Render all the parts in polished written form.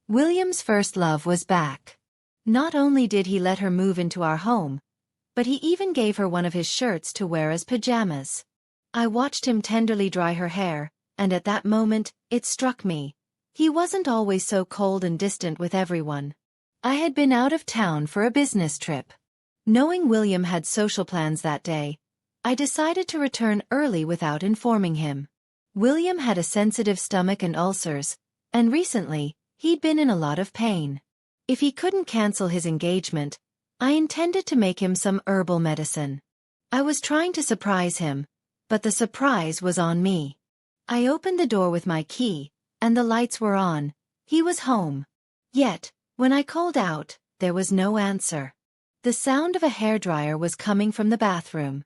William's first love was back. Not only did he let her move into our home, but he even gave her one of his shirts to wear as pajamas. I watched him tenderly dry her hair, and at that moment, it struck me. He wasn't always so cold and distant with everyone. I had been out of town for a business trip. Knowing William had social plans that day, I decided to return early without informing him. William had a sensitive stomach and ulcers, and recently, he'd been in a lot of pain. If he couldn't cancel his engagement, I intended to make him some herbal medicine. I was trying to surprise him, but the surprise was on me. I opened the door with my key, and the lights were on. He was home. Yet, when I called out, there was no answer. The sound of a hairdryer was coming from the bathroom.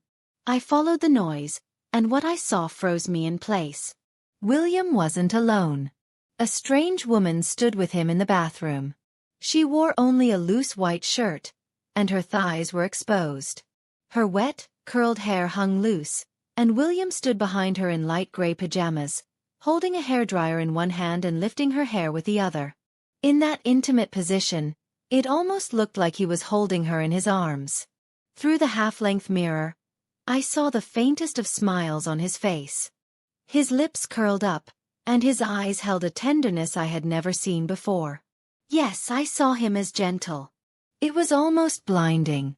I followed the noise, and what I saw froze me in place. William wasn't alone. A strange woman stood with him in the bathroom. She wore only a loose white shirt, and her thighs were exposed. Her wet, curled hair hung loose, and William stood behind her in light gray pajamas, holding a hairdryer in one hand and lifting her hair with the other. In that intimate position, it almost looked like he was holding her in his arms. Through the half-length mirror, I saw the faintest of smiles on his face. His lips curled up, and his eyes held a tenderness I had never seen before. Yes, I saw him as gentle. It was almost blinding.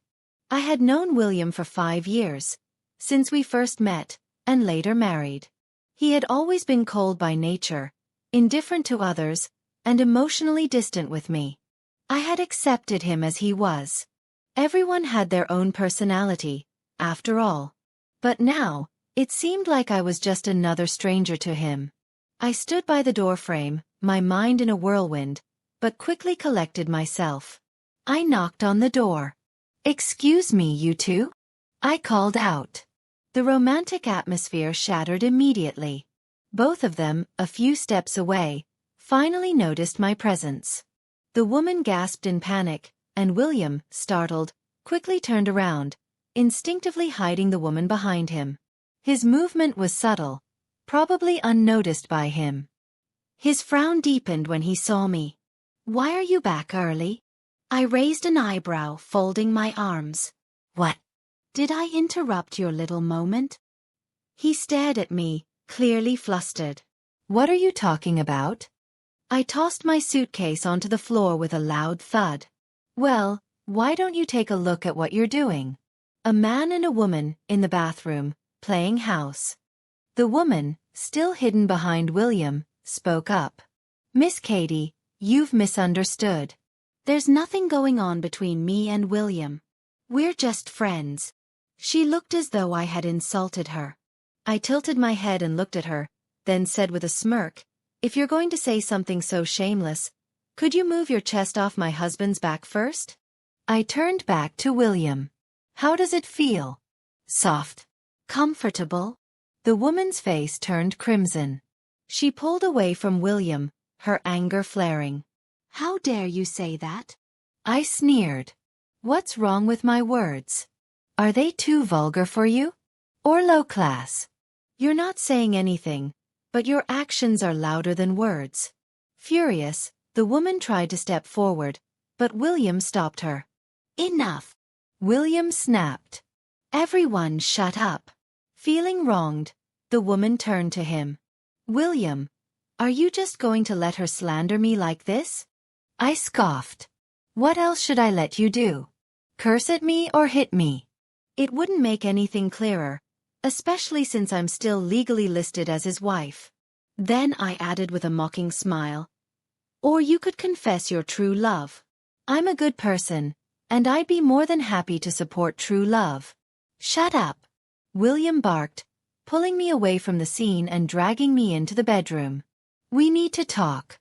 I had known William for 5 years, since we first met, and later married. He had always been cold by nature, indifferent to others, and emotionally distant with me. I had accepted him as he was. Everyone had their own personality, after all. But now, it seemed like I was just another stranger to him. I stood by the doorframe, my mind in a whirlwind, but quickly collected myself. I knocked on the door. "Excuse me, you two?" I called out. The romantic atmosphere shattered immediately. Both of them, a few steps away, finally noticed my presence. The woman gasped in panic, and William, startled, quickly turned around, instinctively hiding the woman behind him. His movement was subtle, probably unnoticed by him. His frown deepened when he saw me. "Why are you back early?" I raised an eyebrow, folding my arms. "What? Did I interrupt your little moment?" He stared at me, clearly flustered. "What are you talking about?" I tossed my suitcase onto the floor with a loud thud. "Well, why don't you take a look at what you're doing?" A man and a woman, in the bathroom, playing house. The woman, still hidden behind William, spoke up. "Miss Katie, you've misunderstood. There's nothing going on between me and William. We're just friends." She looked as though I had insulted her. I tilted my head and looked at her, then said with a smirk, "If you're going to say something so shameless, could you move your chest off my husband's back first?" I turned back to William. "How does it feel? Soft? Comfortable?" The woman's face turned crimson. She pulled away from William, her anger flaring. "How dare you say that?" I sneered. "What's wrong with my words? Are they too vulgar for you? Or low class? You're not saying anything, but your actions are louder than words." Furious, the woman tried to step forward, but William stopped her. "Enough!" William snapped. "Everyone shut up." Feeling wronged, the woman turned to him. "William, are you just going to let her slander me like this?" I scoffed. "What else should I let you do? Curse at me or hit me?" It wouldn't make anything clearer, especially since I'm still legally listed as his wife. Then I added with a mocking smile, "Or you could confess your true love. I'm a good person, and I'd be more than happy to support true love." "Shut up!" William barked, pulling me away from the scene and dragging me into the bedroom. "We need to talk."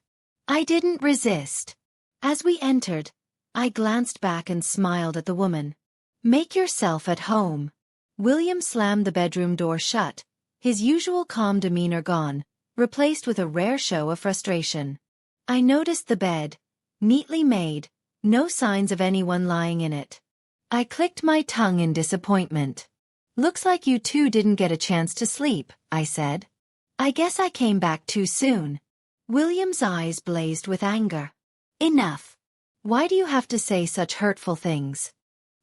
I didn't resist. As we entered, I glanced back and smiled at the woman. "Make yourself at home." William slammed the bedroom door shut, his usual calm demeanor gone, replaced with a rare show of frustration. I noticed the bed, neatly made, no signs of anyone lying in it. I clicked my tongue in disappointment. "Looks like you two didn't get a chance to sleep," I said. "I guess I came back too soon." William's eyes blazed with anger. Enough. Why do you have to say such hurtful things?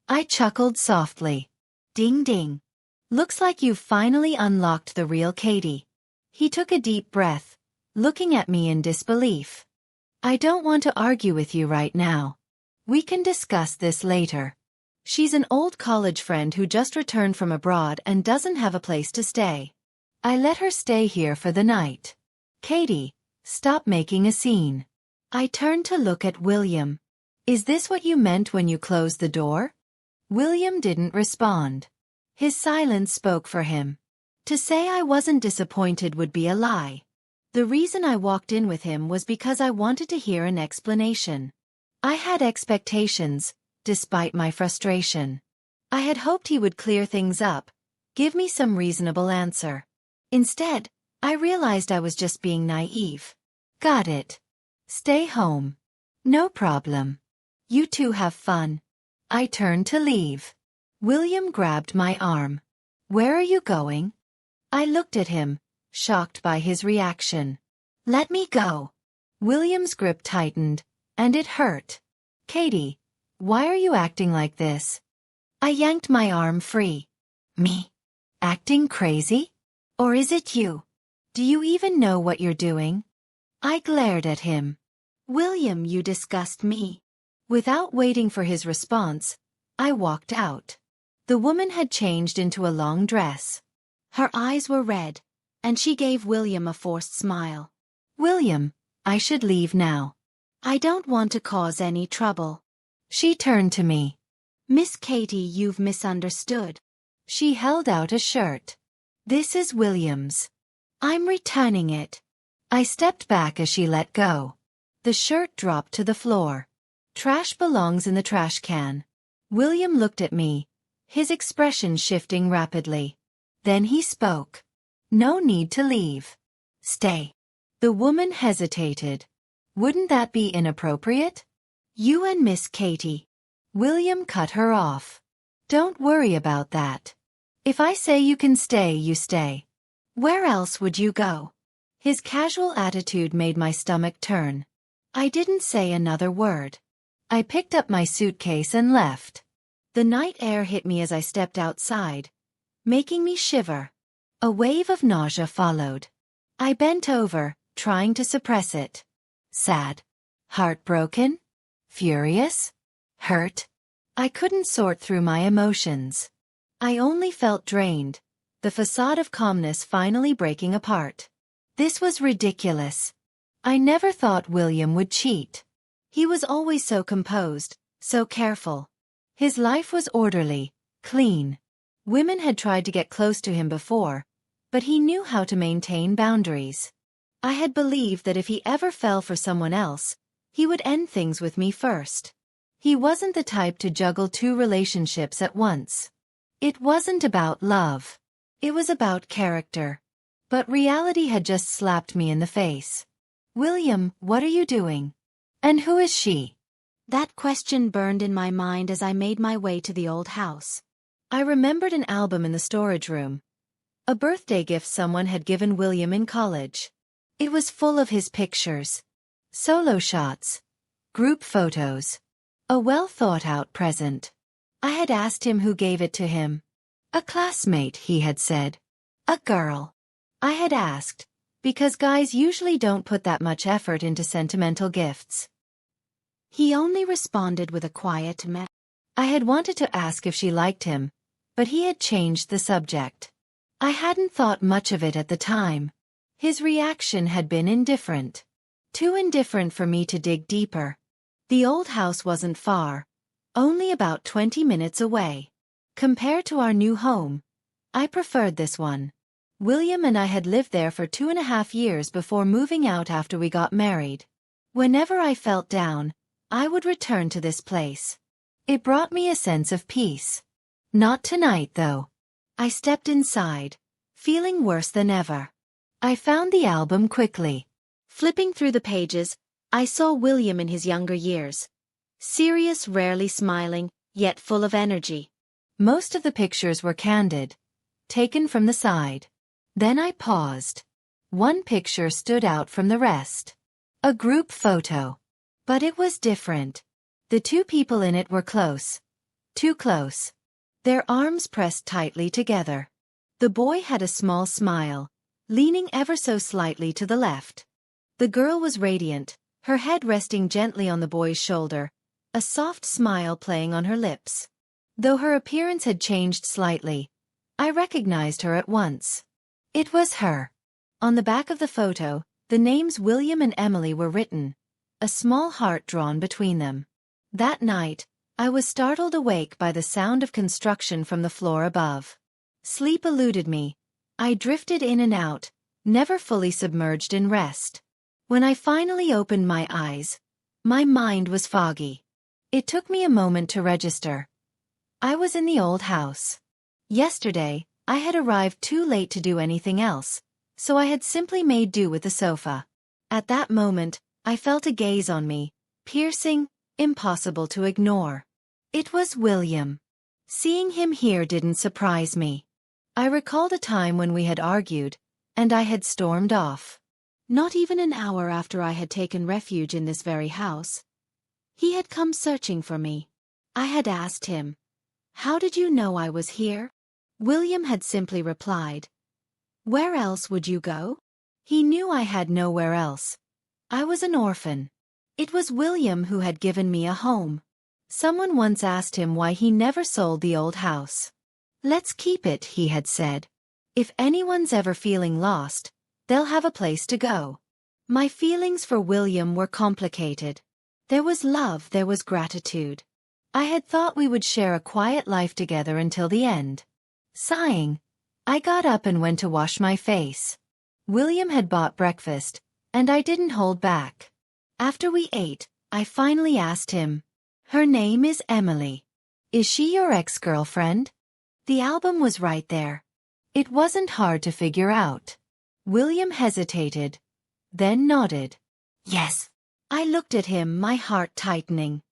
I chuckled softly. Ding ding. Looks like you've finally unlocked the real Katie. He took a deep breath, looking at me in disbelief. I don't want to argue with you right now. We can discuss this later. She's an old college friend who just returned from abroad and doesn't have a place to stay. I let her stay here for the night. Katie, stop making a scene. I turned to look at William. Is this what you meant when you closed the door? William didn't respond. His silence spoke for him. To say I wasn't disappointed would be a lie. The reason I walked in with him was because I wanted to hear an explanation. I had expectations, despite my frustration. I had hoped he would clear things up, give me some reasonable answer. Instead, I realized I was just being naive. Got it. Stay home. No problem. You two have fun. I turned to leave. William grabbed my arm. Where are you going? I looked at him, shocked by his reaction. Let me go. William's grip tightened, and it hurt. Katie, why are you acting like this? I yanked my arm free. Me? Acting crazy? Or is it you? Do you even know what you're doing? I glared at him. William, you disgust me. Without waiting for his response, I walked out. The woman had changed into a long dress. Her eyes were red, and she gave William a forced smile. William, I should leave now. I don't want to cause any trouble. She turned to me. Miss Katie, you've misunderstood. She held out a shirt. This is William's. I'm returning it. I stepped back as she let go. The shirt dropped to the floor. Trash belongs in the trash can. William looked at me, his expression shifting rapidly. Then he spoke. No need to leave. Stay. The woman hesitated. Wouldn't that be inappropriate? You and Miss Katie. William cut her off. Don't worry about that. If I say you can stay, you stay. Where else would you go? His casual attitude made my stomach turn. I didn't say another word. I picked up my suitcase and left. The night air hit me as I stepped outside, making me shiver. A wave of nausea followed. I bent over, trying to suppress it. Sad. Heartbroken? Furious? Hurt? I couldn't sort through my emotions. I only felt drained, the facade of calmness finally breaking apart. This was ridiculous. I never thought William would cheat. He was always so composed, so careful. His life was orderly, clean. Women had tried to get close to him before, but he knew how to maintain boundaries. I had believed that if he ever fell for someone else, he would end things with me first. He wasn't the type to juggle two relationships at once. It wasn't about love. It was about character. But reality had just slapped me in the face. William, what are you doing? And who is she? That question burned in my mind as I made my way to the old house. I remembered an album in the storage room. A birthday gift someone had given William in college. It was full of his pictures. Solo shots. Group photos. A well-thought-out present. I had asked him who gave it to him. A classmate, he had said. A girl. I had asked, because guys usually don't put that much effort into sentimental gifts. He only responded with a quiet meh. I had wanted to ask if she liked him, but he had changed the subject. I hadn't thought much of it at the time. His reaction had been indifferent. Too indifferent for me to dig deeper. The old house wasn't far, only about 20 minutes away. Compared to our new home, I preferred this one. William and I had lived there for 2.5 years before moving out after we got married. Whenever I felt down, I would return to this place. It brought me a sense of peace. Not tonight, though. I stepped inside, feeling worse than ever. I found the album quickly. Flipping through the pages, I saw William in his younger years. Serious, rarely smiling, yet full of energy. Most of the pictures were candid, taken from the side. Then I paused. One picture stood out from the rest. A group photo. But it was different. The two people in it were close. Too close. Their arms pressed tightly together. The boy had a small smile, leaning ever so slightly to the left. The girl was radiant, her head resting gently on the boy's shoulder, a soft smile playing on her lips. Though her appearance had changed slightly, I recognized her at once. It was her. On the back of the photo, the names William and Emily were written, a small heart drawn between them. That night, I was startled awake by the sound of construction from the floor above. Sleep eluded me. I drifted in and out, never fully submerged in rest. When I finally opened my eyes, my mind was foggy. It took me a moment to register. I was in the old house. Yesterday, I had arrived too late to do anything else, so I had simply made do with the sofa. At that moment, I felt a gaze on me, piercing, impossible to ignore. It was William. Seeing him here didn't surprise me. I recalled a time when we had argued, and I had stormed off. Not even an hour after I had taken refuge in this very house, he had come searching for me. I had asked him, "How did you know I was here?" William had simply replied, "Where else would you go?" He knew I had nowhere else. I was an orphan. It was William who had given me a home. Someone once asked him why he never sold the old house. "Let's keep it," he had said. "If anyone's ever feeling lost, they'll have a place to go." My feelings for William were complicated. There was love, there was gratitude. I had thought we would share a quiet life together until the end. Sighing, I got up and went to wash my face. William had bought breakfast, and I didn't hold back. After we ate, I finally asked him, "Her name is Emily. Is she your ex-girlfriend?" The album was right there. It wasn't hard to figure out. William hesitated, then nodded. "Yes." I looked at him, my heart tightening.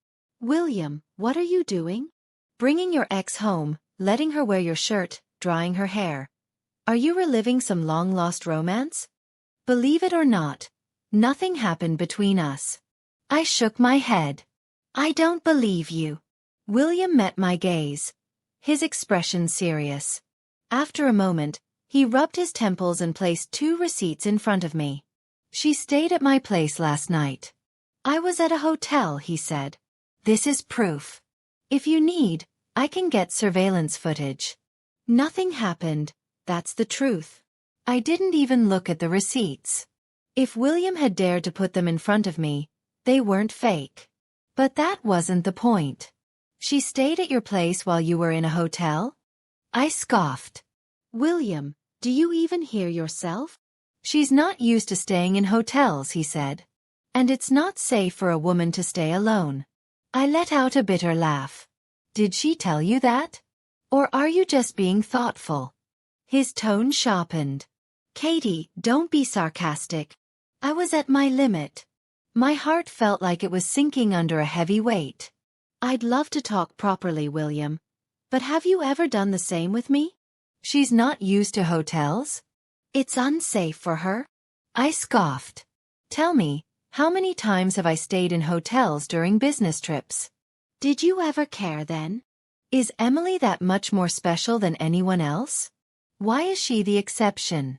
"William, what are you doing? Bringing your ex home, letting her wear your shirt, drying her hair. Are you reliving some long-lost romance?" Believe it or not, nothing happened between us. I shook my head. "I don't believe you." William met my gaze, his expression serious. After a moment, he rubbed his temples and placed 2 receipts in front of me. "She stayed at my place last night." "I was at a hotel," he said. "This is proof. If you need, I can get surveillance footage." Nothing happened, that's the truth. I didn't even look at the receipts. If William had dared to put them in front of me, they weren't fake. But that wasn't the point. "She stayed at your place while you were in a hotel?" I scoffed. "William, do you even hear yourself? She's not used to staying in hotels," he said. "And it's not safe for a woman to stay alone." I let out a bitter laugh. "Did she tell you that? Or are you just being thoughtful?" His tone sharpened. "Katie, don't be sarcastic." I was at my limit. My heart felt like it was sinking under a heavy weight. "I'd love to talk properly, William. But have you ever done the same with me? She's not used to hotels. It's unsafe for her." I scoffed. "Tell me, how many times have I stayed in hotels during business trips? Did you ever care then? Is Emily that much more special than anyone else? Why is she the exception?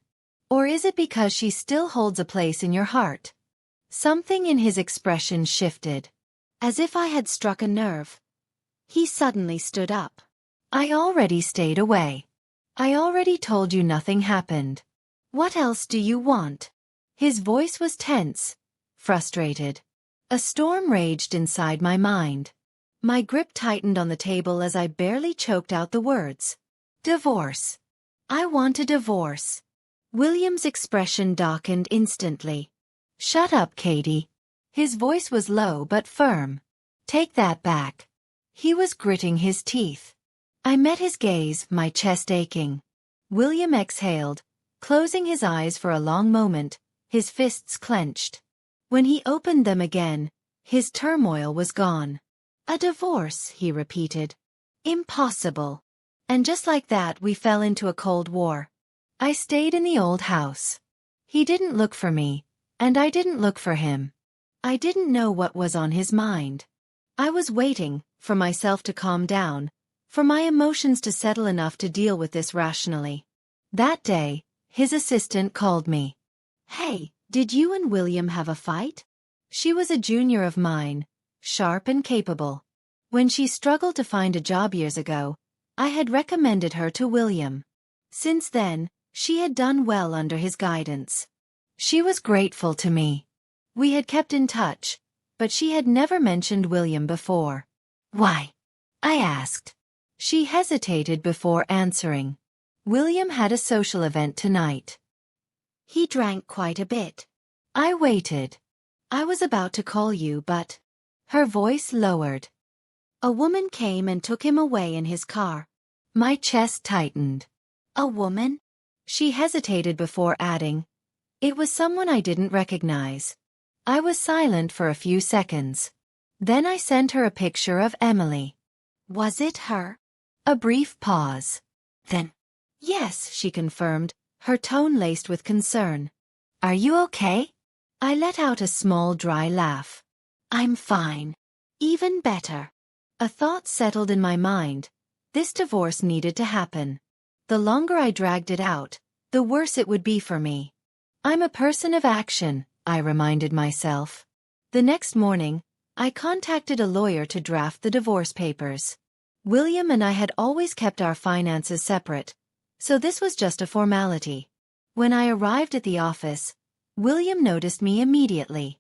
Or is it because she still holds a place in your heart?" Something in his expression shifted. As if I had struck a nerve. He suddenly stood up. "I already stayed away. I already told you nothing happened. What else do you want?" His voice was tense, frustrated. A storm raged inside my mind. My grip tightened on the table as I barely choked out the words. "Divorce. I want a divorce." William's expression darkened instantly. "Shut up, Katie." His voice was low but firm. "Take that back." He was gritting his teeth. I met his gaze, my chest aching. William exhaled, closing his eyes for a long moment, his fists clenched. When he opened them again, his turmoil was gone. "A divorce," he repeated. "Impossible." And just like that we fell into a cold war. I stayed in the old house. He didn't look for me, and I didn't look for him. I didn't know what was on his mind. I was waiting for myself to calm down, for my emotions to settle enough to deal with this rationally. That day, his assistant called me. "Hey, did you and William have a fight?" She was a junior of mine, sharp and capable. When she struggled to find a job years ago, I had recommended her to William. Since then, she had done well under his guidance. She was grateful to me. We had kept in touch, but she had never mentioned William before. "Why?" I asked. She hesitated before answering. "William had a social event tonight. He drank quite a bit." I waited. "I was about to call you, but..." Her voice lowered. "A woman came and took him away in his car." My chest tightened. "A woman?" She hesitated before adding, "It was someone I didn't recognize." I was silent for a few seconds. Then I sent her a picture of Emily. "Was it her?" A brief pause. Then, "Yes," she confirmed, her tone laced with concern. "Are you okay?" I let out a small dry laugh. "I'm fine." Even better. A thought settled in my mind. This divorce needed to happen. The longer I dragged it out, the worse it would be for me. I'm a person of action, I reminded myself. The next morning, I contacted a lawyer to draft the divorce papers. William and I had always kept our finances separate, so this was just a formality. When I arrived at the office, William noticed me immediately.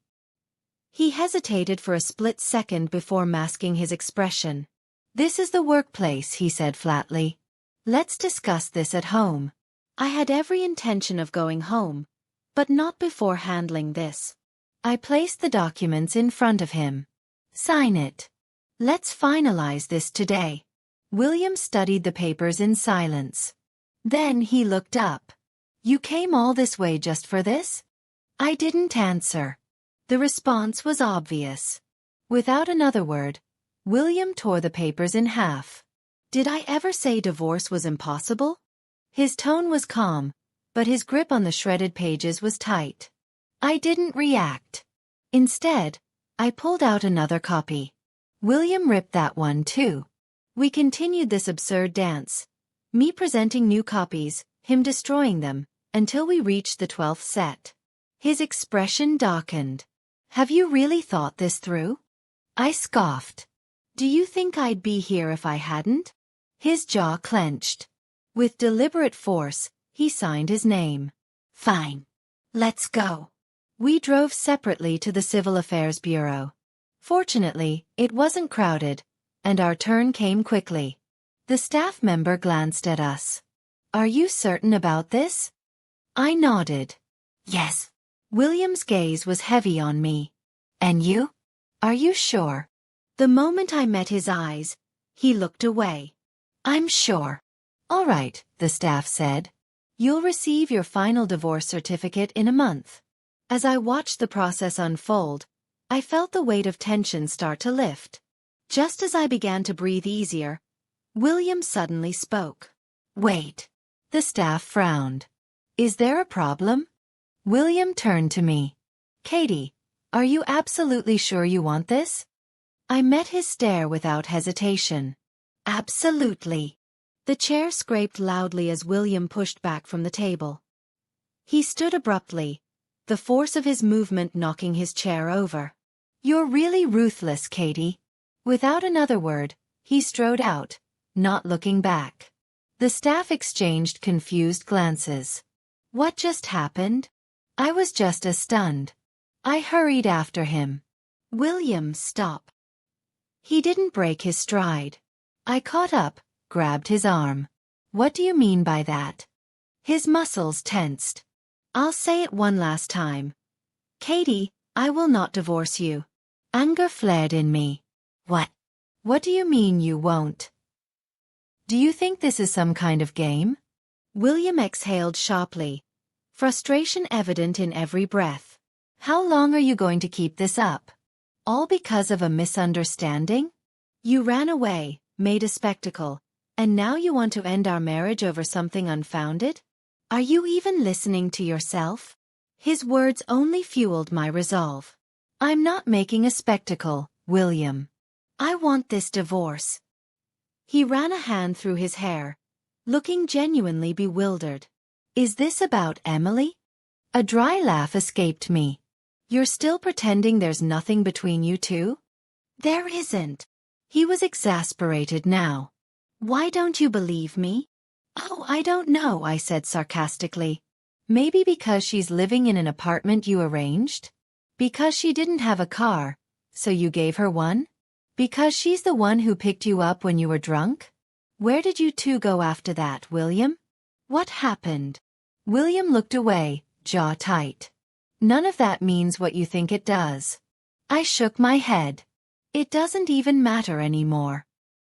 He hesitated for a split second before masking his expression. "This is the workplace," he said flatly. "Let's discuss this at home." I had every intention of going home, but not before handling this. I placed the documents in front of him. "Sign it. Let's finalize this today." William studied the papers in silence. Then he looked up. "You came all this way just for this?" I didn't answer. The response was obvious. Without another word, William tore the papers in half. Did I ever say divorce was impossible? His tone was calm, but his grip on the shredded pages was tight. I didn't react. Instead, I pulled out another copy. William ripped that one too. We continued this absurd dance, me presenting new copies, him destroying them, until we reached the 12th set. His expression darkened. "Have you really thought this through?" I scoffed. "Do you think I'd be here if I hadn't?" His jaw clenched. With deliberate force, he signed his name. "Fine. Let's go." We drove separately to the Civil Affairs Bureau. Fortunately, it wasn't crowded, and our turn came quickly. The staff member glanced at us. "Are you certain about this?" I nodded. "Yes." William's gaze was heavy on me. "And you? Are you sure?" The moment I met his eyes, he looked away. "I'm sure." "All right," the staff said. "You'll receive your final divorce certificate in a month." As I watched the process unfold, I felt the weight of tension start to lift. Just as I began to breathe easier, William suddenly spoke. "Wait." The staff frowned. "Is there a problem?" William turned to me. "Katie, are you absolutely sure you want this?" I met his stare without hesitation. "Absolutely." The chair scraped loudly as William pushed back from the table. He stood abruptly, the force of his movement knocking his chair over. "You're really ruthless, Katie." Without another word, he strode out, not looking back. The staff exchanged confused glances. What just happened? I was just as stunned. I hurried after him. "William, stop." He didn't break his stride. I caught up, grabbed his arm. "What do you mean by that?" His muscles tensed. "I'll say it one last time. Katie, I will not divorce you." Anger flared in me. "What? What do you mean you won't? Do you think this is some kind of game?" William exhaled sharply, frustration evident in every breath. "How long are you going to keep this up? All because of a misunderstanding? You ran away, made a spectacle, and now you want to end our marriage over something unfounded? Are you even listening to yourself?" His words only fueled my resolve. I'm not making a spectacle, William. I want this divorce. He ran a hand through his hair, looking genuinely bewildered. Is this about Emily? A dry laugh escaped me. You're still pretending there's nothing between you two? There isn't. He was exasperated now. Why don't you believe me? Oh, I don't know, I said sarcastically. Maybe because she's living in an apartment you arranged? Because she didn't have a car, so you gave her one? Because she's the one who picked you up when you were drunk? Where did you two go after that, William? What happened? William looked away, jaw tight. None of that means what you think it does. I shook my head. It doesn't even matter anymore.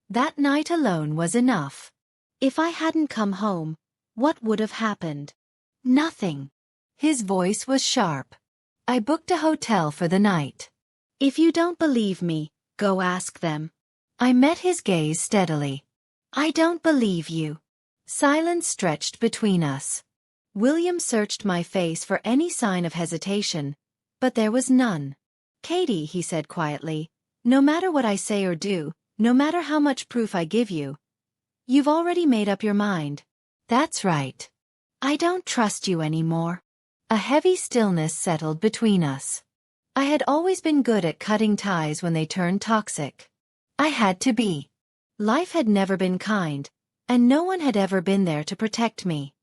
That night alone was enough. If I hadn't come home, what would have happened? Nothing. His voice was sharp. I booked a hotel for the night. If you don't believe me, go ask them. I met his gaze steadily. I don't believe you. Silence stretched between us. William searched my face for any sign of hesitation, but there was none. Katie, he said quietly, no matter what I say or do, no matter how much proof I give you, you've already made up your mind. That's right. I don't trust you anymore. A heavy stillness settled between us. I had always been good at cutting ties when they turned toxic. I had to be. Life had never been kind, and no one had ever been there to protect me.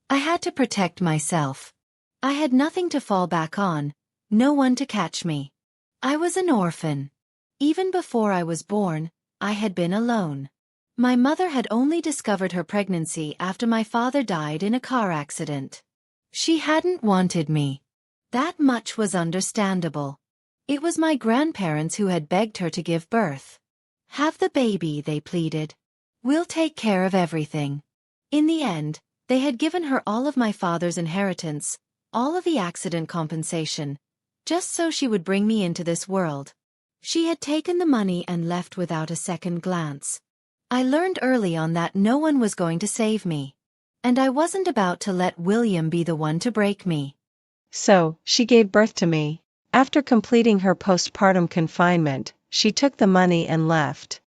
I had to protect myself. I had nothing to fall back on, no one to catch me. I was an orphan. Even before I was born, I had been alone. My mother had only discovered her pregnancy after my father died in a car accident. She hadn't wanted me. That much was understandable. It was my grandparents who had begged her to give birth. Have the baby, they pleaded. We'll take care of everything. In the end, they had given her all of my father's inheritance, all of the accident compensation, just so she would bring me into this world. She had taken the money and left without a second glance. I learned early on that no one was going to save me. And I wasn't about to let William be the one to break me. So, she gave birth to me. After completing her postpartum confinement, she took the money and left.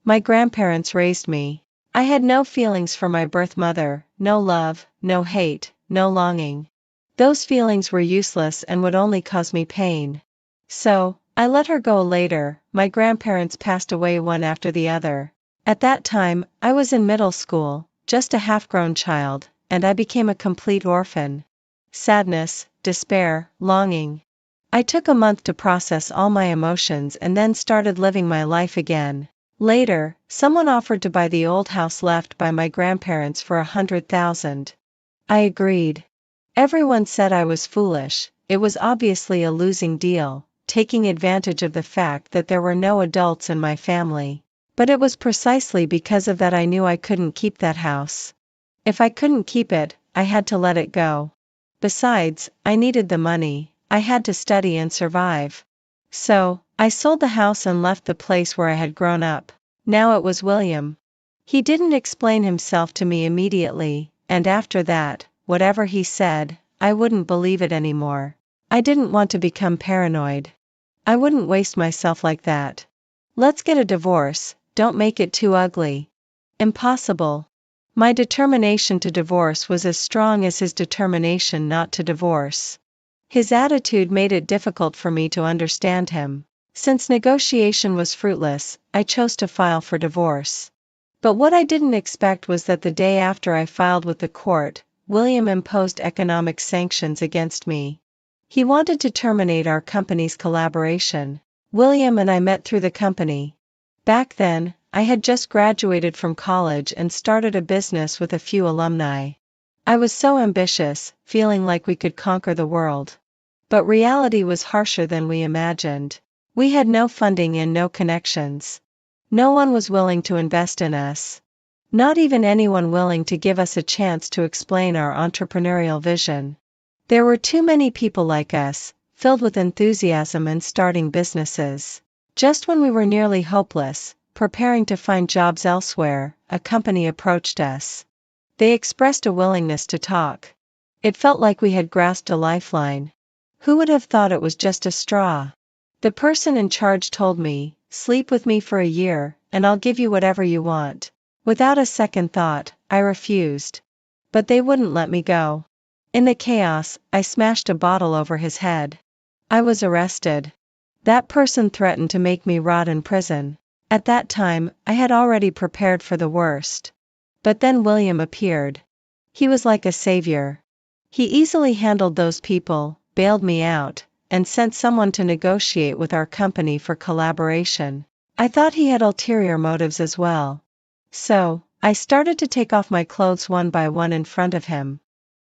My grandparents raised me. I had no feelings for my birth mother, no love, no hate, no longing. Those feelings were useless and would only cause me pain. So, I let her go later. My grandparents passed away one after the other. At that time, I was in middle school, just a half-grown child, and I became a complete orphan. Sadness, despair, longing. I took a month to process all my emotions and then started living my life again. Later, someone offered to buy the old house left by my grandparents for $100,000. I agreed. Everyone said I was foolish. It was obviously a losing deal, taking advantage of the fact that there were no adults in my family. But it was precisely because of that I knew I couldn't keep that house. If I couldn't keep it, I had to let it go. Besides, I needed the money. I had to study and survive. So, I sold the house and left the place where I had grown up. Now it was William. He didn't explain himself to me immediately, and after that, whatever he said, I wouldn't believe it anymore. I didn't want to become paranoid. I wouldn't waste myself like that. Let's get a divorce, don't make it too ugly. Impossible. My determination to divorce was as strong as his determination not to divorce. His attitude made it difficult for me to understand him. Since negotiation was fruitless, I chose to file for divorce. But what I didn't expect was that the day after I filed with the court, William imposed economic sanctions against me. He wanted to terminate our company's collaboration. William and I met through the company. Back then, I had just graduated from college and started a business with a few alumni. I was so ambitious, feeling like we could conquer the world. But reality was harsher than we imagined. We had no funding and no connections. No one was willing to invest in us. Not even anyone willing to give us a chance to explain our entrepreneurial vision. There were too many people like us, filled with enthusiasm and starting businesses. Just when we were nearly hopeless, preparing to find jobs elsewhere, a company approached us. They expressed a willingness to talk. It felt like we had grasped a lifeline. Who would have thought it was just a straw? The person in charge told me, sleep with me for a year, and I'll give you whatever you want. Without a second thought, I refused. But they wouldn't let me go. In the chaos, I smashed a bottle over his head. I was arrested. That person threatened to make me rot in prison. At that time, I had already prepared for the worst. But then William appeared. He was like a savior. He easily handled those people, bailed me out, and sent someone to negotiate with our company for collaboration. I thought he had ulterior motives as well. So, I started to take off my clothes one by one in front of him.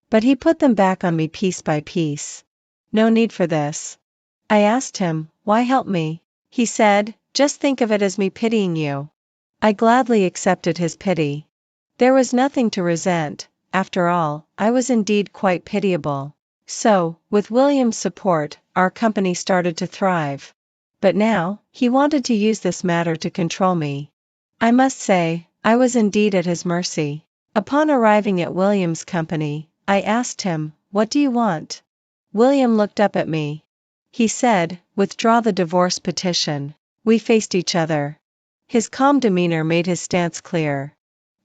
But he put them back on me piece by piece. No need for this. I asked him, why help me? He said, just think of it as me pitying you. I gladly accepted his pity. There was nothing to resent. After all, I was indeed quite pitiable. So, with William's support, our company started to thrive. But now, he wanted to use this matter to control me. I must say, I was indeed at his mercy. Upon arriving at William's company, I asked him, what do you want? William looked up at me. He said, withdraw the divorce petition. We faced each other. His calm demeanor made his stance clear.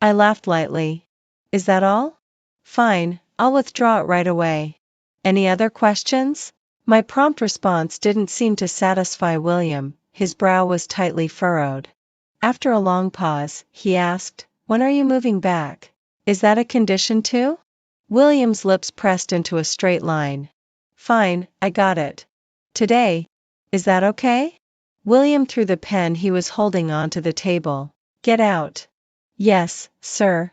I laughed lightly. Is that all? Fine, I'll withdraw it right away. Any other questions? My prompt response didn't seem to satisfy William. His brow was tightly furrowed. After a long pause, he asked, when are you moving back? Is that a condition too? William's lips pressed into a straight line. Fine, I got it. Today. Is that okay? William threw the pen he was holding onto the table. Get out. Yes, sir.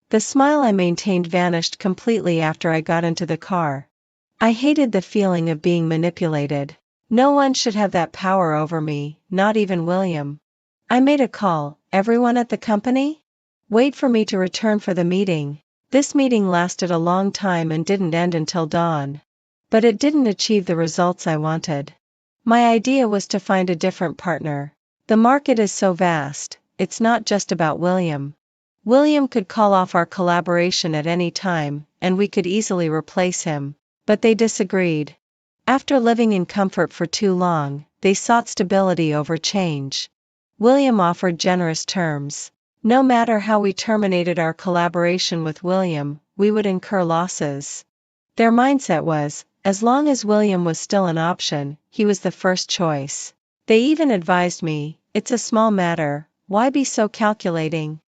The smile I maintained vanished completely after I got into the car. I hated the feeling of being manipulated. No one should have that power over me, not even William. I made a call. Everyone at the company? Wait for me to return for the meeting. This meeting lasted a long time and didn't end until dawn. But it didn't achieve the results I wanted. My idea was to find a different partner. The market is so vast, it's not just about William. William could call off our collaboration at any time, and we could easily replace him. But they disagreed. After living in comfort for too long, they sought stability over change. William offered generous terms. No matter how we terminated our collaboration with William, we would incur losses. Their mindset was, as long as William was still an option, he was the first choice. They even advised me, it's a small matter, why be so calculating?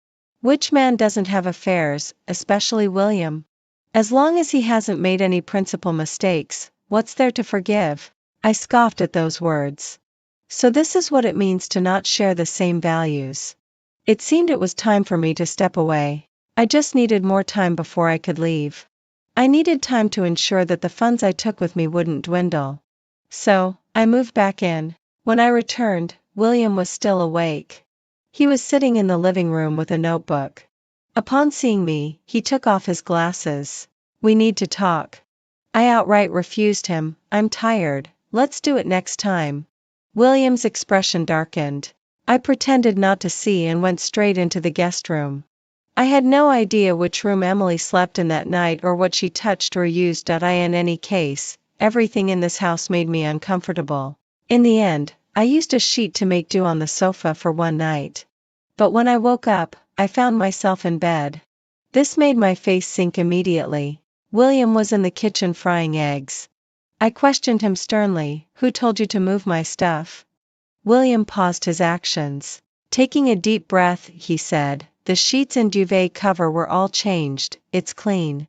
Which man doesn't have affairs, especially William? As long as he hasn't made any principal mistakes, what's there to forgive? I scoffed at those words. So this is what it means to not share the same values. It seemed it was time for me to step away. I just needed more time before I could leave. I needed time to ensure that the funds I took with me wouldn't dwindle. So, I moved back in. When I returned, William was still awake. He was sitting in the living room with a notebook. Upon seeing me, he took off his glasses. We need to talk. I outright refused him. I'm tired. Let's do it next time. William's expression darkened. I pretended not to see and went straight into the guest room. I had no idea which room Emily slept in that night or what she touched or used. In any case, everything in this house made me uncomfortable. In the end, I used a sheet to make do on the sofa for one night. But when I woke up, I found myself in bed. This made my face sink immediately. William was in the kitchen frying eggs. I questioned him sternly, who told you to move my stuff? William paused his actions. Taking a deep breath, he said, the sheets and duvet cover were all changed, it's clean.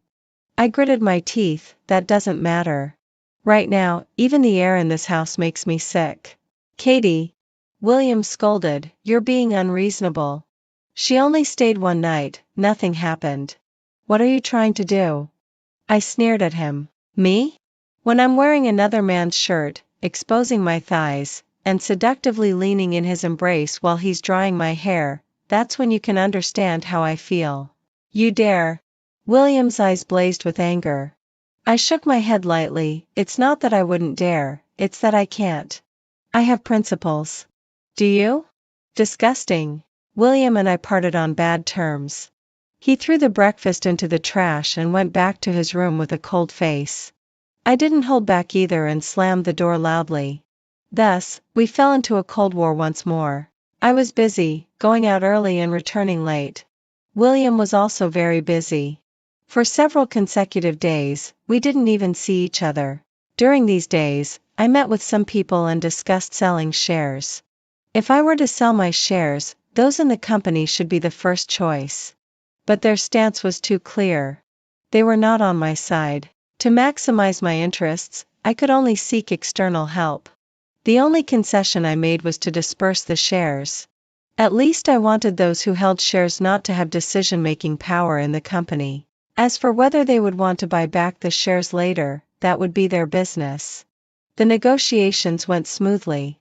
I gritted my teeth, that doesn't matter. Right now, even the air in this house makes me sick. Katie. William scolded, you're being unreasonable. She only stayed one night, nothing happened. What are you trying to do? I sneered at him. Me? When I'm wearing another man's shirt, exposing my thighs, and seductively leaning in his embrace while he's drying my hair, that's when you can understand how I feel. You dare. William's eyes blazed with anger. I shook my head lightly, it's not that I wouldn't dare, it's that I can't. I have principles. Do you? Disgusting. William and I parted on bad terms. He threw the breakfast into the trash and went back to his room with a cold face. I didn't hold back either and slammed the door loudly. Thus, we fell into a Cold War once more. I was busy, going out early and returning late. William was also very busy. For several consecutive days, we didn't even see each other. During these days, I met with some people and discussed selling shares. If I were to sell my shares, those in the company should be the first choice. But their stance was too clear. They were not on my side. To maximize my interests, I could only seek external help. The only concession I made was to disperse the shares. At least I wanted those who held shares not to have decision-making power in the company. As for whether they would want to buy back the shares later, that would be their business. The negotiations went smoothly.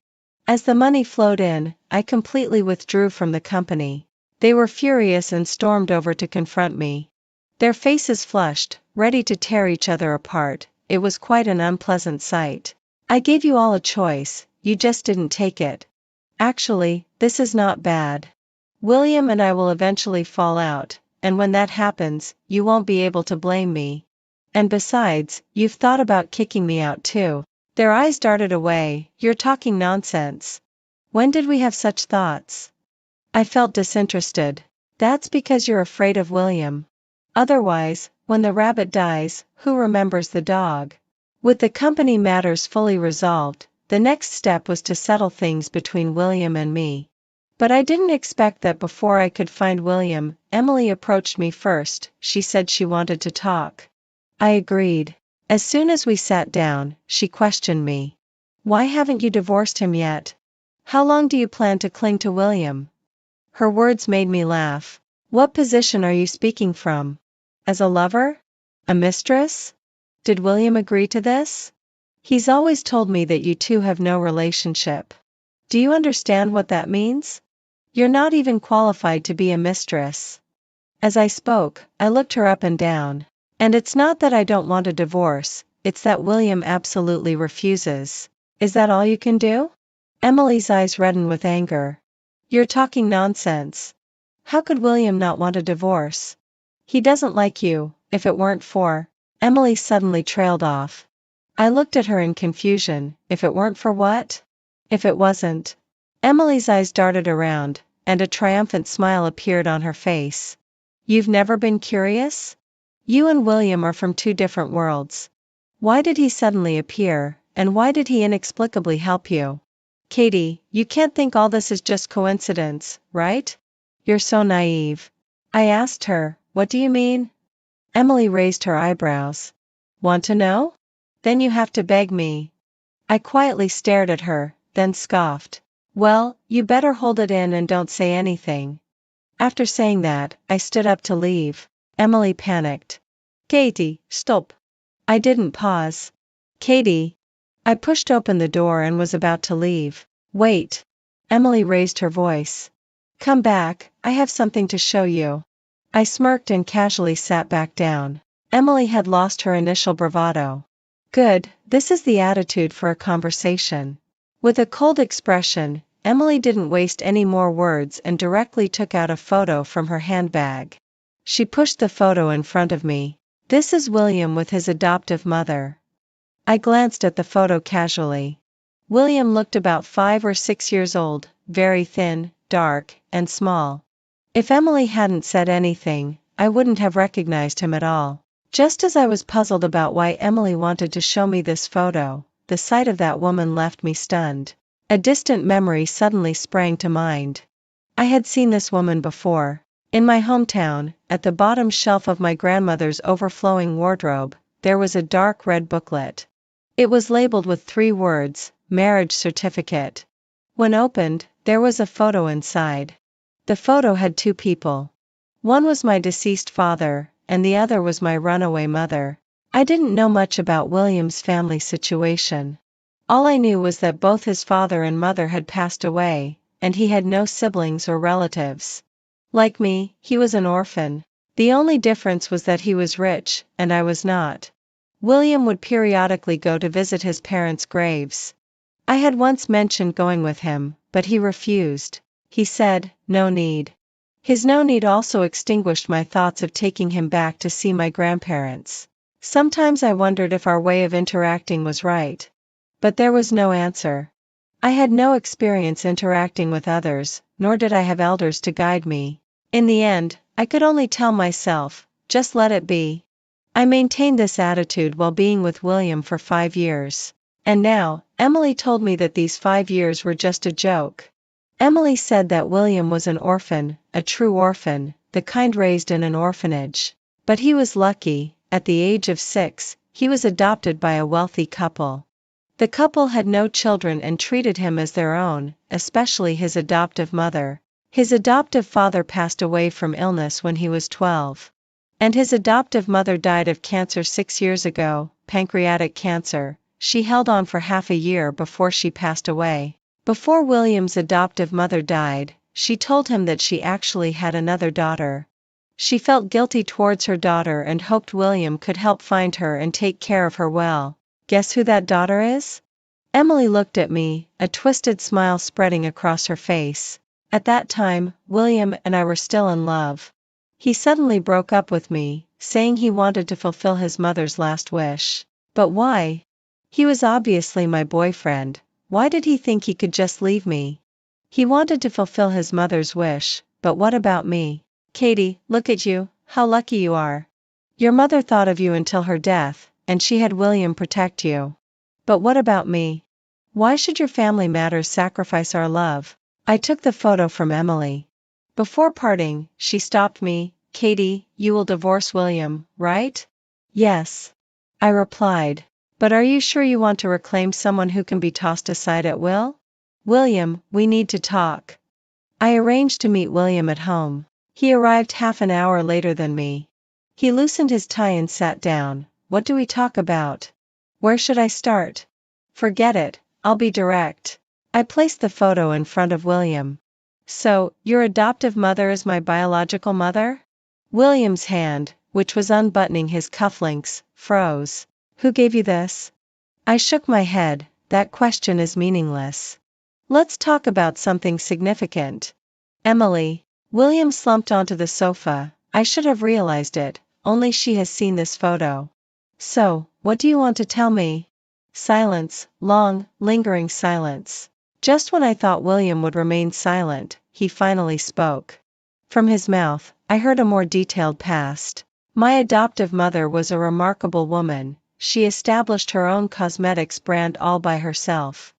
As the money flowed in, I completely withdrew from the company. They were furious and stormed over to confront me. Their faces flushed, ready to tear each other apart. It was quite an unpleasant sight. I gave you all a choice, you just didn't take it. Actually, this is not bad. William and I will eventually fall out, and when that happens, you won't be able to blame me. And besides, you've thought about kicking me out too. Their eyes darted away. You're talking nonsense. When did we have such thoughts? I felt disinterested. That's because you're afraid of William. Otherwise, when the rabbit dies, who remembers the dog? With the company matters fully resolved, the next step was to settle things between William and me. But I didn't expect that before I could find William, Emily approached me first. She said she wanted to talk. I agreed. As soon as we sat down, she questioned me. Why haven't you divorced him yet? How long do you plan to cling to William? Her words made me laugh. What position are you speaking from? As a lover? A mistress? Did William agree to this? He's always told me that you two have no relationship. Do you understand what that means? You're not even qualified to be a mistress. As I spoke, I looked her up and down. And it's not that I don't want a divorce, it's that William absolutely refuses. Is that all you can do? Emily's eyes reddened with anger. You're talking nonsense. How could William not want a divorce? He doesn't like you. If it weren't for... Emily suddenly trailed off. I looked at her in confusion. If it weren't for what? If it wasn't... Emily's eyes darted around, and a triumphant smile appeared on her face. You've never been curious? You and William are from two different worlds. Why did he suddenly appear, and why did he inexplicably help you? Katie, you can't think all this is just coincidence, right? You're so naive. I asked her, what do you mean? Emily raised her eyebrows. Want to know? Then you have to beg me. I quietly stared at her, then scoffed. Well, you better hold it in and don't say anything. After saying that, I stood up to leave. Emily panicked. Katie, stop. I didn't pause. Katie. I pushed open the door and was about to leave. Wait. Emily raised her voice. Come back, I have something to show you. I smirked and casually sat back down. Emily had lost her initial bravado. Good, this is the attitude for a conversation. With a cold expression, Emily didn't waste any more words and directly took out a photo from her handbag. She pushed the photo in front of me. This is William with his adoptive mother. I glanced at the photo casually. William looked about 5 or 6 years old, very thin, dark, and small. If Emily hadn't said anything, I wouldn't have recognized him at all. Just as I was puzzled about why Emily wanted to show me this photo, the sight of that woman left me stunned. A distant memory suddenly sprang to mind. I had seen this woman before. In my hometown, at the bottom shelf of my grandmother's overflowing wardrobe, there was a dark red booklet. It was labeled with 3 words, marriage certificate. When opened, there was a photo inside. The photo had 2 people. One was my deceased father, and the other was my runaway mother. I didn't know much about William's family situation. All I knew was that both his father and mother had passed away, and he had no siblings or relatives. Like me, he was an orphan. The only difference was that he was rich, and I was not. William would periodically go to visit his parents' graves. I had once mentioned going with him, but he refused. He said, no need. His no need also extinguished my thoughts of taking him back to see my grandparents. Sometimes I wondered if our way of interacting was right. But there was no answer. I had no experience interacting with others, nor did I have elders to guide me. In the end, I could only tell myself, just let it be. I maintained this attitude while being with William for 5 years. And now, Emily told me that these 5 years were just a joke. Emily said that William was an orphan, a true orphan, the kind raised in an orphanage. But he was lucky. At the age of 6, he was adopted by a wealthy couple. The couple had no children and treated him as their own, especially his adoptive mother. His adoptive father passed away from illness when he was 12. And his adoptive mother died of cancer 6 years ago, pancreatic cancer. She held on for half a year before she passed away. Before William's adoptive mother died, she told him that she actually had another daughter. She felt guilty towards her daughter and hoped William could help find her and take care of her well. Guess who that daughter is? Emily looked at me, a twisted smile spreading across her face. At that time, William and I were still in love. He suddenly broke up with me, saying he wanted to fulfill his mother's last wish. But why? He was obviously my boyfriend. Why did he think he could just leave me? He wanted to fulfill his mother's wish, but what about me? Katie, look at you, how lucky you are. Your mother thought of you until her death, and she had William protect you. But what about me? Why should your family matters sacrifice our love? I took the photo from Emily. Before parting, she stopped me. Katie, you will divorce William, right? Yes. I replied. But are you sure you want to reclaim someone who can be tossed aside at will? William, we need to talk. I arranged to meet William at home. He arrived half an hour later than me. He loosened his tie and sat down. What do we talk about? Where should I start? Forget it, I'll be direct. I placed the photo in front of William. So, your adoptive mother is my biological mother? William's hand, which was unbuttoning his cufflinks, froze. Who gave you this? I shook my head. That question is meaningless. Let's talk about something significant. Emily. William slumped onto the sofa. I should have realized it, only she has seen this photo. So, what do you want to tell me? Silence, long, lingering silence. Just when I thought William would remain silent, he finally spoke. From his mouth, I heard a more detailed past. My adoptive mother was a remarkable woman. She established her own cosmetics brand all by herself.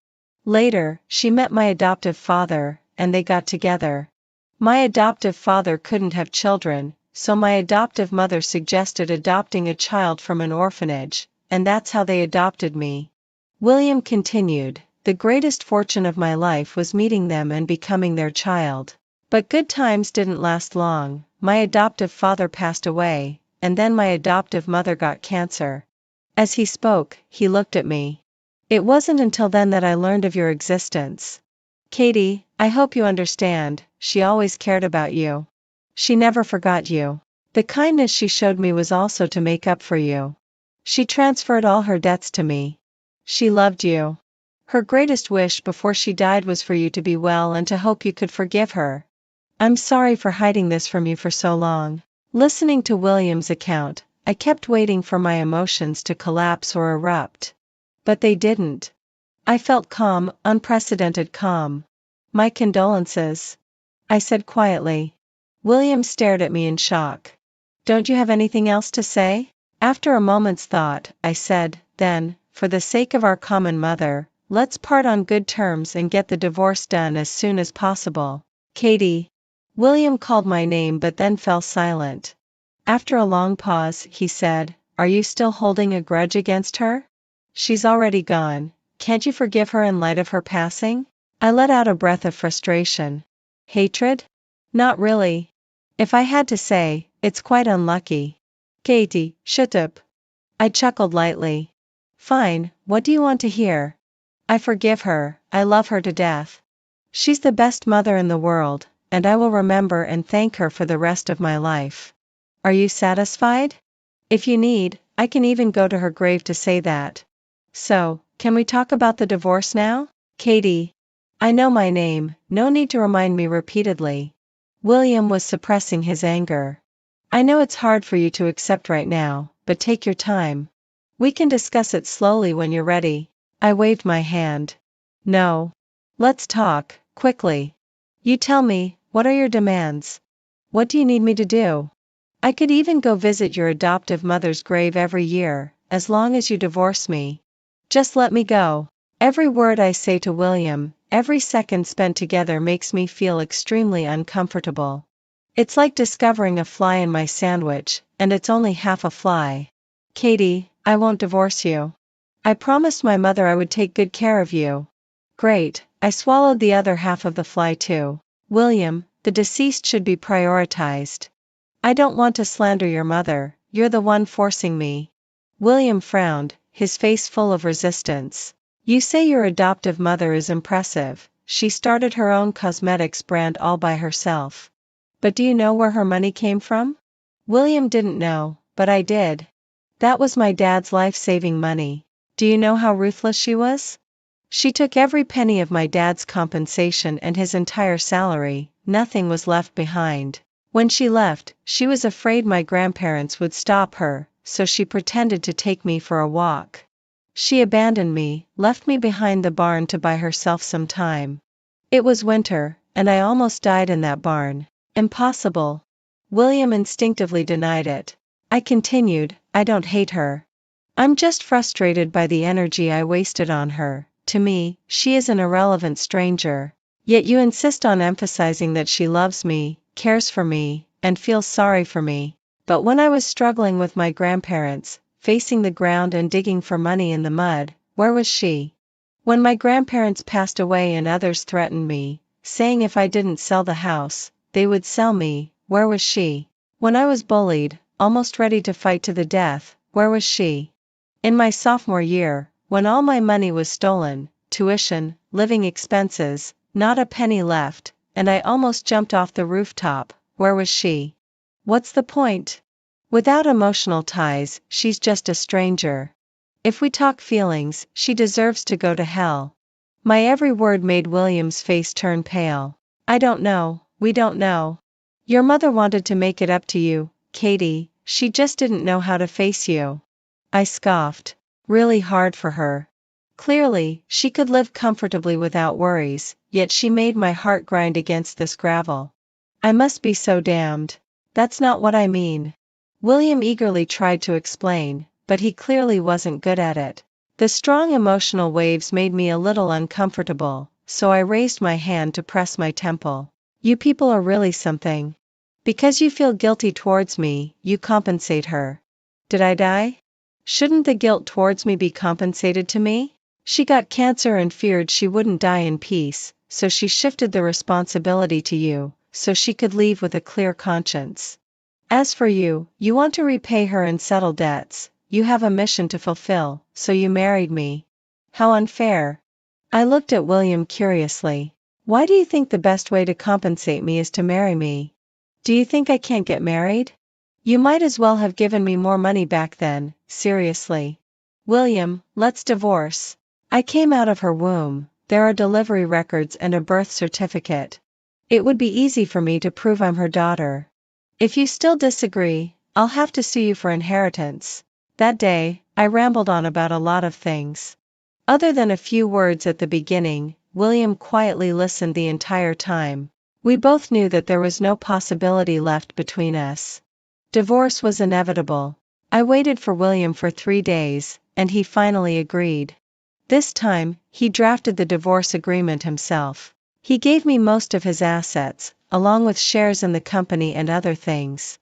Later, she met my adoptive father, and they got together. My adoptive father couldn't have children, so my adoptive mother suggested adopting a child from an orphanage, and that's how they adopted me. William continued, the greatest fortune of my life was meeting them and becoming their child. But good times didn't last long. My adoptive father passed away, and then my adoptive mother got cancer. As he spoke, he looked at me. It wasn't until then that I learned of your existence. Katie, I hope you understand, she always cared about you. She never forgot you. The kindness she showed me was also to make up for you. She transferred all her debts to me. She loved you. Her greatest wish before she died was for you to be well and to hope you could forgive her. I'm sorry for hiding this from you for so long. Listening to William's account, I kept waiting for my emotions to collapse or erupt. But they didn't. I felt calm, unprecedented calm. My condolences, I said quietly. William stared at me in shock. Don't you have anything else to say? After a moment's thought, I said, then, for the sake of our common mother, let's part on good terms and get the divorce done as soon as possible. Katie. William called my name but then fell silent. After a long pause, he said, are you still holding a grudge against her? She's already gone. Can't you forgive her in light of her passing? I let out a breath of frustration. Hatred? Not really. If I had to say, it's quite unlucky. Katie, shut up. I chuckled lightly. Fine, what do you want to hear? I forgive her, I love her to death. She's the best mother in the world, and I will remember and thank her for the rest of my life. Are you satisfied? If you need, I can even go to her grave to say that. So, can we talk about the divorce now? Katie. I know my name, no need to remind me repeatedly. William was suppressing his anger. I know it's hard for you to accept right now, but take your time. We can discuss it slowly when you're ready. I waved my hand. No. Let's talk, quickly. You tell me, what are your demands? What do you need me to do? I could even go visit your adoptive mother's grave every year, as long as you divorce me. Just let me go. Every word I say to William, every second spent together makes me feel extremely uncomfortable. It's like discovering a fly in my sandwich, and it's only half a fly. Katie, I won't divorce you. I promised my mother I would take good care of you. Great, I swallowed the other half of the fly too. William, the deceased should be prioritized. I don't want to slander your mother, you're the one forcing me. William frowned, his face full of resistance. You say your adoptive mother is impressive, she started her own cosmetics brand all by herself. But do you know where her money came from? William didn't know, but I did. That was my dad's life-saving money. Do you know how ruthless she was? She took every penny of my dad's compensation and his entire salary, nothing was left behind. When she left, she was afraid my grandparents would stop her, so she pretended to take me for a walk. She abandoned me, left me behind the barn to buy herself some time. It was winter, and I almost died in that barn. Impossible. William instinctively denied it. I continued, I don't hate her. I'm just frustrated by the energy I wasted on her. To me, she is an irrelevant stranger. Yet you insist on emphasizing that she loves me, cares for me, and feels sorry for me. But when I was struggling with my grandparents, facing the ground and digging for money in the mud, where was she? When my grandparents passed away and others threatened me, saying if I didn't sell the house, they would sell me, where was she? When I was bullied, almost ready to fight to the death, where was she? In my sophomore year, when all my money was stolen, tuition, living expenses, not a penny left, and I almost jumped off the rooftop, where was she? What's the point? Without emotional ties, she's just a stranger. If we talk feelings, she deserves to go to hell. My every word made William's face turn pale. I don't know, we don't know. Your mother wanted to make it up to you, Katie, she just didn't know how to face you. I scoffed. Really hard for her. Clearly, she could live comfortably without worries, yet she made my heart grind against this gravel. I must be so damned. That's not what I mean. William eagerly tried to explain, but he clearly wasn't good at it. The strong emotional waves made me a little uncomfortable, so I raised my hand to press my temple. You people are really something. Because you feel guilty towards me, you compensate her. Did I die? Shouldn't the guilt towards me be compensated to me? She got cancer and feared she wouldn't die in peace, so she shifted the responsibility to you, so she could leave with a clear conscience. As for you, you want to repay her and settle debts, you have a mission to fulfill, so you married me. How unfair. I looked at William curiously. Why do you think the best way to compensate me is to marry me? Do you think I can't get married? You might as well have given me more money back then, seriously. William, let's divorce. I came out of her womb, there are delivery records and a birth certificate. It would be easy for me to prove I'm her daughter. If you still disagree, I'll have to sue you for inheritance. That day, I rambled on about a lot of things. Other than a few words at the beginning, William quietly listened the entire time. We both knew that there was no possibility left between us. Divorce was inevitable. I waited for William for 3 days, and he finally agreed. This time, he drafted the divorce agreement himself. He gave me most of his assets, along with shares in the company and other things.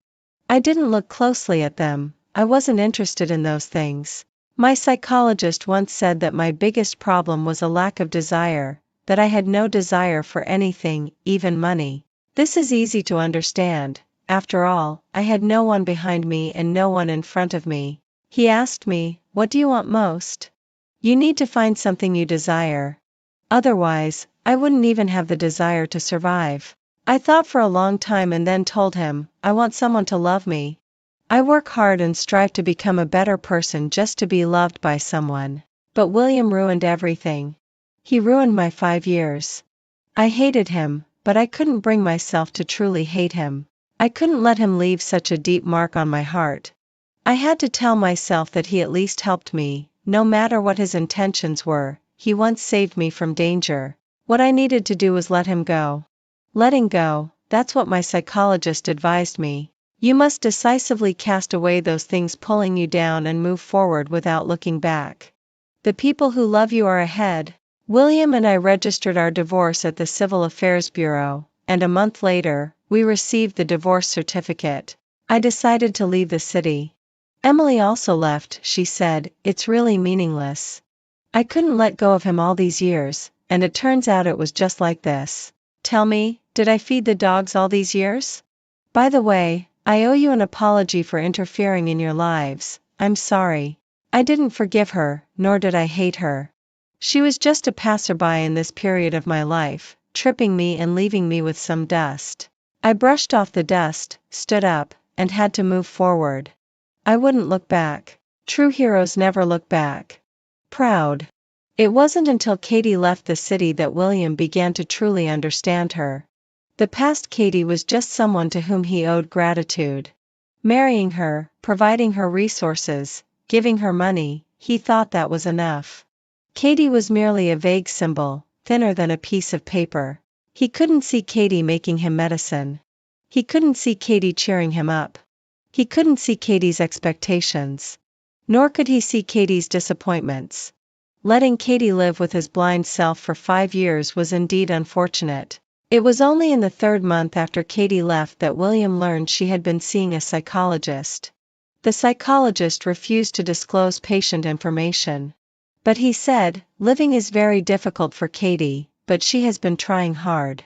I didn't look closely at them, I wasn't interested in those things. My psychologist once said that my biggest problem was a lack of desire, that I had no desire for anything, even money. This is easy to understand. After all, I had no one behind me and no one in front of me. He asked me, what do you want most? You need to find something you desire. Otherwise, I wouldn't even have the desire to survive. I thought for a long time and then told him, I want someone to love me. I work hard and strive to become a better person just to be loved by someone. But William ruined everything. He ruined my 5 years. I hated him, but I couldn't bring myself to truly hate him. I couldn't let him leave such a deep mark on my heart. I had to tell myself that he at least helped me, no matter what his intentions were, he once saved me from danger. What I needed to do was let him go. Letting go, that's what my psychologist advised me. You must decisively cast away those things pulling you down and move forward without looking back. The people who love you are ahead. William and I registered our divorce at the Civil Affairs Bureau, and a month later, we received the divorce certificate. I decided to leave the city. Emily also left. She said, "It's really meaningless. I couldn't let go of him all these years, and it turns out it was just like this. Tell me, did I feed the dogs all these years? By the way, I owe you an apology for interfering in your lives. I'm sorry. I didn't forgive her, nor did I hate her. She was just a passerby in this period of my life, tripping me and leaving me with some dust. I brushed off the dust, stood up, and had to move forward. I wouldn't look back. True heroes never look back." Proud. It wasn't until Katie left the city that William began to truly understand her. The past Katie was just someone to whom he owed gratitude. Marrying her, providing her resources, giving her money, he thought that was enough. Katie was merely a vague symbol, thinner than a piece of paper. He couldn't see Katie making him medicine. He couldn't see Katie cheering him up. He couldn't see Katie's expectations. Nor could he see Katie's disappointments. Letting Katie live with his blind self for 5 years was indeed unfortunate. It was only in the 3rd month after Katie left that William learned she had been seeing a psychologist. The psychologist refused to disclose patient information. But he said, "Living is very difficult for Katie, but she has been trying hard.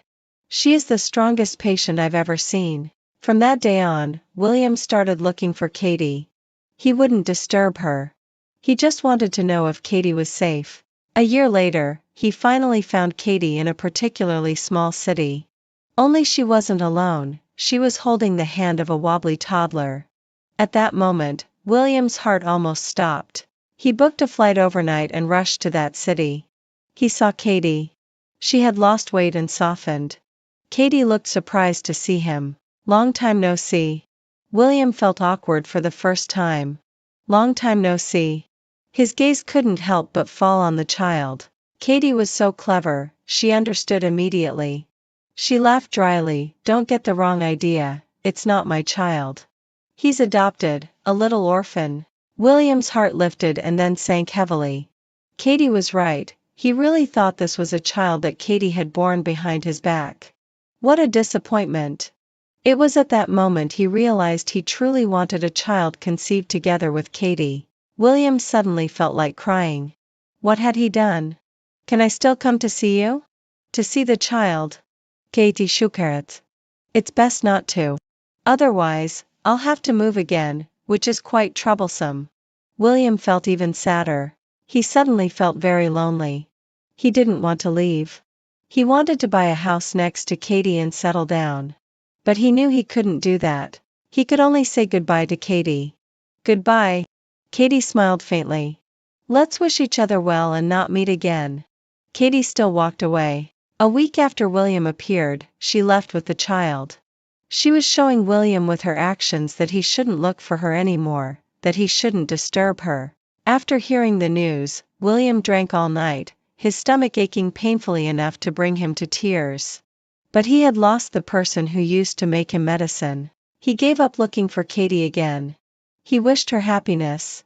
She is the strongest patient I've ever seen." From that day on, William started looking for Katie. He wouldn't disturb her. He just wanted to know if Katie was safe. A year later, he finally found Katie in a particularly small city. Only she wasn't alone, she was holding the hand of a wobbly toddler. At that moment, William's heart almost stopped. He booked a flight overnight and rushed to that city. He saw Katie. She had lost weight and softened. Katie looked surprised to see him. "Long time no see." William felt awkward for the first time. "Long time no see." His gaze couldn't help but fall on the child. Katie was so clever, she understood immediately. She laughed dryly, "Don't get the wrong idea, it's not my child. He's adopted, a little orphan." William's heart lifted and then sank heavily. Katie was right, he really thought this was a child that Katie had borne behind his back. What a disappointment. It was at that moment he realized he truly wanted a child conceived together with Katie. William suddenly felt like crying. What had he done? "Can I still come to see you? To see the child?" Katie shook her head. "It's best not to. Otherwise, I'll have to move again, which is quite troublesome." William felt even sadder. He suddenly felt very lonely. He didn't want to leave. He wanted to buy a house next to Katie and settle down. But he knew he couldn't do that. He could only say goodbye to Katie. "Goodbye." Katie smiled faintly. "Let's wish each other well and not meet again." Katie still walked away. A week after William appeared, she left with the child. She was showing William with her actions that he shouldn't look for her anymore, that he shouldn't disturb her. After hearing the news, William drank all night, his stomach aching painfully enough to bring him to tears. But he had lost the person who used to make him medicine. He gave up looking for Katie again. He wished her happiness.